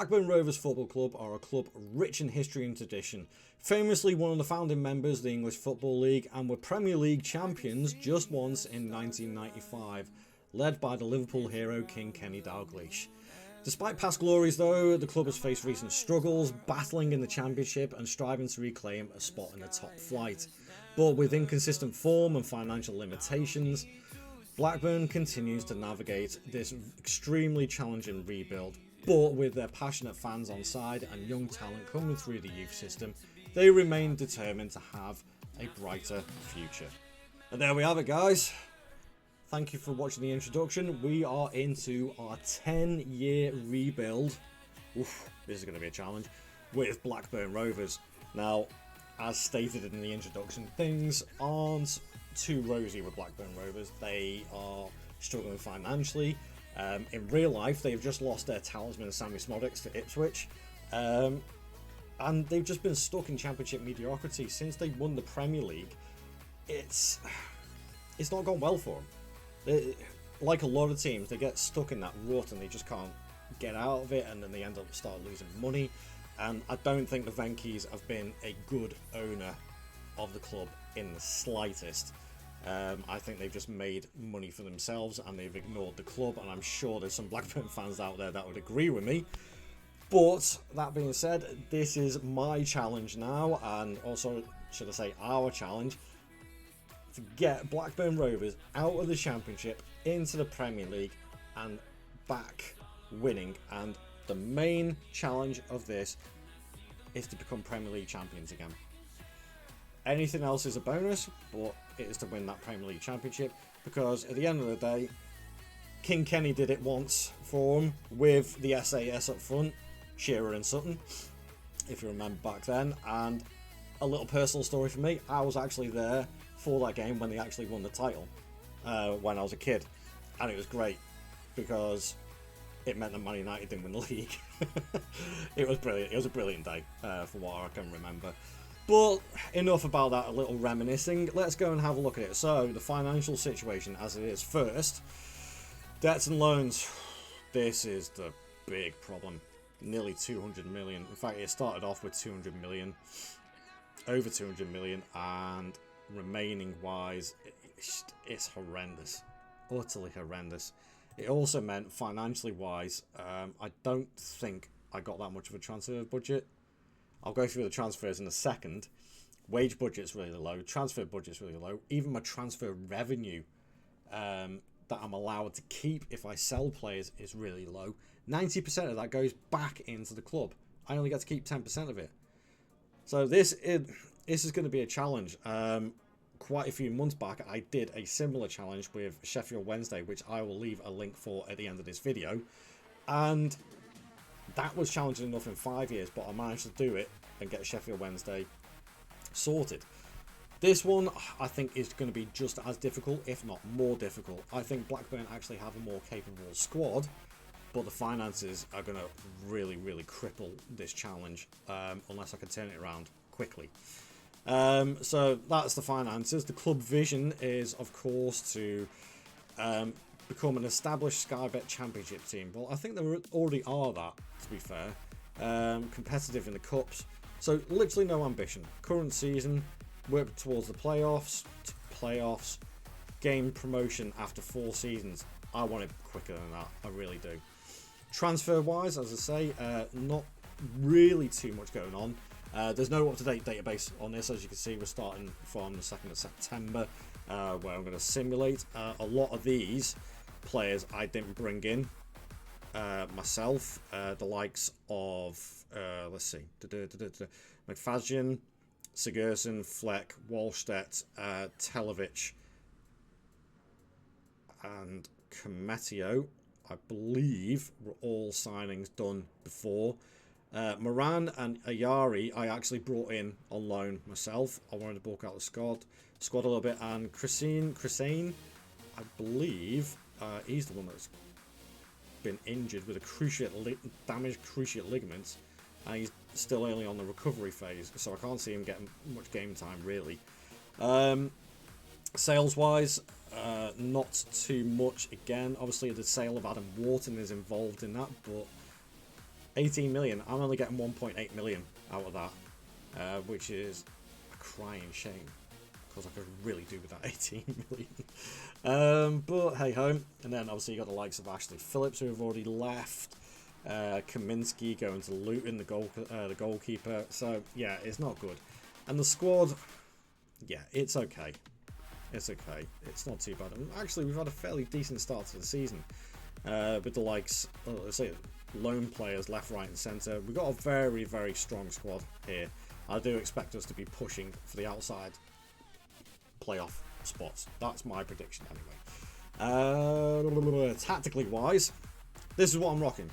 Blackburn Rovers Football Club are a club rich in history and tradition, famously one of the founding members of the English Football League and were Premier League champions just once in 1995, led by the Liverpool hero King Kenny Dalglish. Despite past glories though, the club has faced recent struggles, battling in the Championship and striving to reclaim a spot in the top flight. But with inconsistent form and financial limitations, Blackburn continues to navigate this extremely challenging rebuild. But with their passionate fans on side and young talent coming through the youth system, they remain determined to have a brighter future. And there we have it, guys. Thank you for watching the introduction. We are into our 10-year rebuild. Oof, this is going to be a challenge with Blackburn Rovers. Now, as stated in the introduction, things aren't too rosy with Blackburn Rovers. They are struggling financially. In real life, they've just lost their talisman Sammy Smodics to Ipswich. And they've just been stuck in Championship mediocrity since they won the Premier League. It's not gone well for them. Like a lot of teams, they get stuck in that rut and they just can't get out of it, and then they end up start losing money. And I don't think the Venkies have been a good owner of the club in the slightest. I think they've just made money for themselves and they've ignored the club, and I'm sure there's some Blackburn fans out there that would agree with me. But that being said, this is my challenge now, and also, should I say, our challenge, to get Blackburn Rovers out of the Championship into the Premier League and back winning. And the main challenge of this is to become Premier League champions again. Anything else is a bonus, but it is to win that Premier League Championship, because at the end of the day, King Kenny did it once for him with the SAS up front, Shearer and Sutton, if you remember back then. And a little personal story for me, I was actually there for that game when they actually won the title when I was a kid, and it was great because it meant that Man United didn't win the league. It was brilliant. It was a brilliant day for what I can remember. But enough about that, a little reminiscing. Let's go and have a look at it. So, the financial situation as it is first. Debts and loans. This is the big problem. Nearly 200 million. In fact, it started off with 200 million. Over 200 million. And remaining wise, it's horrendous. Utterly horrendous. It also meant, financially wise, I don't think I got that much of a transfer budget. I'll go through the transfers in a second. Wage budget's really low. Transfer budget's really low. Even my transfer revenue that I'm allowed to keep if I sell players is really low. 90% of that goes back into the club. I only get to keep 10% of it. So this is going to be a challenge. Quite a few months back, I did a similar challenge with Sheffield Wednesday, which I will leave a link for at the end of this video. And that was challenging enough in 5 years, but I managed to do it and get Sheffield Wednesday sorted. This one, I think, is going to be just as difficult, if not more difficult. I think Blackburn actually have a more capable squad, but the finances are going to really, really cripple this challenge unless I can turn it around quickly. So that's the finances. The club vision is, of course, to become an established Sky Bet Championship team. Well, I think they already are that, to be fair. Competitive in the cups. So literally no ambition. Current season, work towards the playoffs, game promotion after 4 seasons. I want it quicker than that. I really do. Transfer wise, as I say, not really too much going on. There's no up-to-date database on this. As you can see, we're starting from the 2nd of September, where I'm going to simulate. A lot of these players I didn't bring in myself. The likes of, let's see, McFadzean, Sigurdsson, Fleck, Wallstedt, Televic, and Kometio, I believe, were all signings done before. Moran and Ayari I actually brought in on loan myself. I wanted to bulk out the squad a little bit. And Chrisane, I believe he's the one that's been injured with a damaged cruciate ligaments, and he's still only on the recovery phase, so I can't see him getting much game time really. Sales wise, not too much again. Obviously the sale of Adam Wharton is involved in that, but 18 million. I'm only getting 1.8 million out of that, which is a crying shame, because I could really do with that 18 million. But hey ho. And then obviously you got the likes of Ashley Phillips, who have already left. Kaminsky going to Luton, the goalkeeper. So yeah, it's not good. And the squad, yeah, it's okay. It's okay. It's not too bad. And actually, we've had a fairly decent start to the season, with the likes, let's say, lone players left, right, and centre. We've got a very, very strong squad here. I do expect us to be pushing for the outside playoff spots. That's my prediction anyway. Tactically wise, this is what I'm rocking.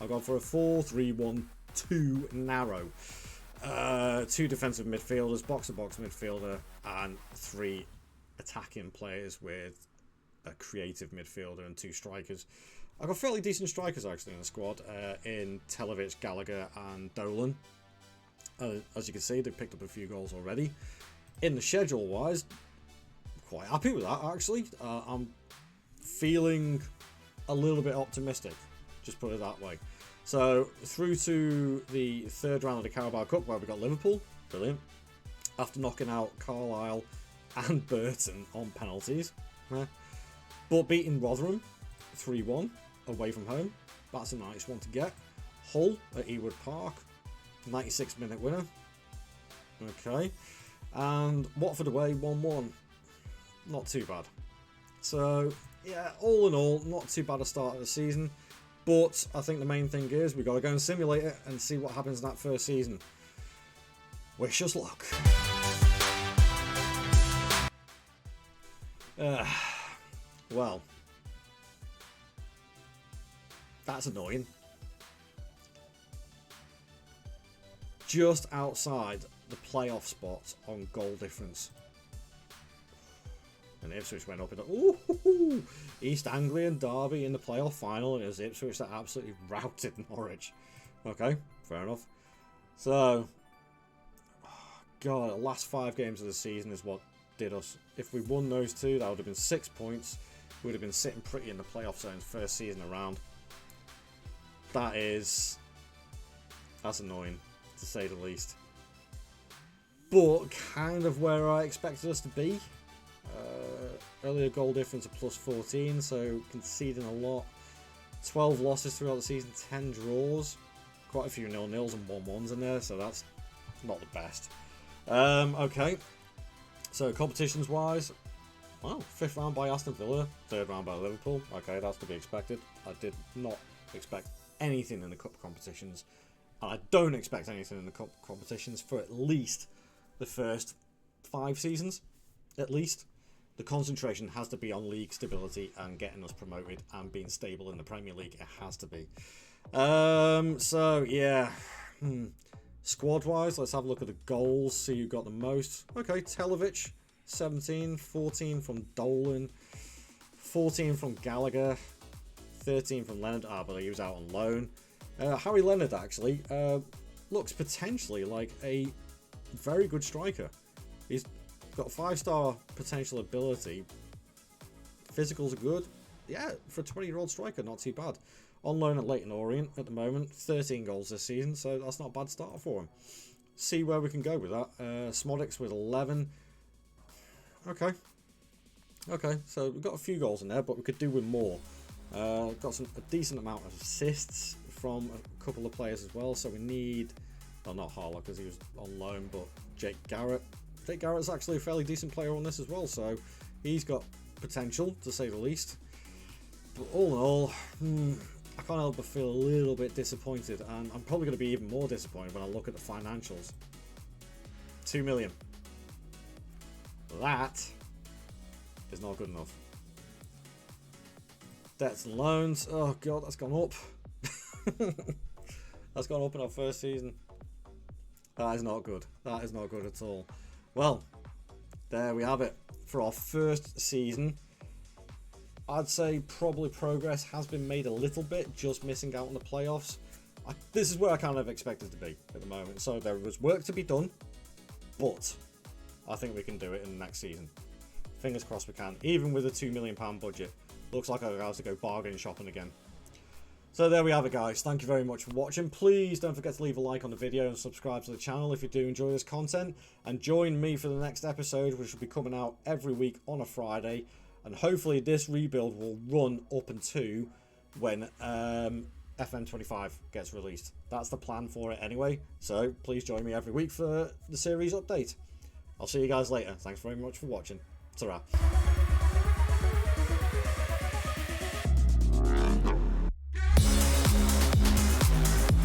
I've gone for a 4-3-1-2 narrow. 2 defensive midfielders, box-to-box midfielder, and 3 attacking players with a creative midfielder and 2 strikers. I've got fairly decent strikers actually in the squad, in Televic, Gallagher, and Dolan. As you can see, they've picked up a few goals already. In the schedule-wise, quite happy with that actually. I'm feeling a little bit optimistic, just put it that way. So through to the 3rd round of the Carabao Cup, where we got Liverpool, brilliant. After knocking out Carlisle and Burton on penalties, but beating Rotherham 3-1 away from home, that's a nice one to get. Hull at Ewood Park, 96-minute winner. Okay, and Watford away 1-1, not too bad. So yeah, all in all, not too bad a start of the season. But I think the main thing is we've got to go and simulate it and see what happens in that first season. Wish us luck. Well, that's annoying. Just outside the playoff spot on goal difference. And Ipswich went up in the East Anglian derby in the playoff final, and it was Ipswich that absolutely routed Norwich. Okay, fair enough. So, God, the last 5 games of the season is what did us. If we won those 2, that would have been 6 points. We would have been sitting pretty in the playoff zones first season around. That's annoying, to say the least. But kind of where I expected us to be. Earlier goal difference of +14, so conceding a lot. 12 losses throughout the season, 10 draws. Quite a few 0-0s and 1-1s in there, so that's not the best. Okay, so competitions wise, well, 5th round by Aston Villa, 3rd round by Liverpool. Okay, that's to be expected. I did not expect anything in the cup competitions, and I don't expect anything in the cup competitions for at least the first 5 seasons, at least. The concentration has to be on league stability and getting us promoted and being stable in the Premier League. It has to be. So yeah, squad wise, let's have a look at the goals, see who got the most. Okay, Televic 17, 14 from Dolan, 14 from Gallagher, 13 from Leonard. But he was out on loan. Harry Leonard actually looks potentially like a very good striker. He's got 5-star potential ability. Physicals are good. Yeah, for a 20-year-old striker, not too bad. On loan at Leyton Orient at the moment, 13 goals this season, so that's not a bad start for him. See where we can go with that. Smodics with 11. Okay, so we've got a few goals in there, but we could do with more. Got a decent amount of assists from a couple of players as well, so we need, well, not Harlow because he was on loan, but Jake Garrett. Jake Garrett's actually a fairly decent player on this as well, so he's got potential, to say the least. But all in all, I can't help but feel a little bit disappointed, and I'm probably going to be even more disappointed when I look at the financials. 2 million. That is not good enough. Debts and loans, oh god, that's gone up. That's gone up in our first season. That is not good. That is not good at all. Well, there we have it. For our first season, I'd say probably progress has been made a little bit, just missing out on the playoffs. This is where I kind of expected to be at the moment. So there was work to be done, but I think we can do it in the next season. Fingers crossed we can. Even with a £2 million budget, looks like I'll have to go bargain shopping again. So there we have it, guys. Thank you very much for watching. Please don't forget to leave a like on the video and subscribe to the channel if you do enjoy this content. And join me for the next episode, which will be coming out every week on a Friday. And hopefully this rebuild will run up until when FM25 gets released. That's the plan for it anyway. So please join me every week for the series update. I'll see you guys later. Thanks very much for watching. Ta-ra.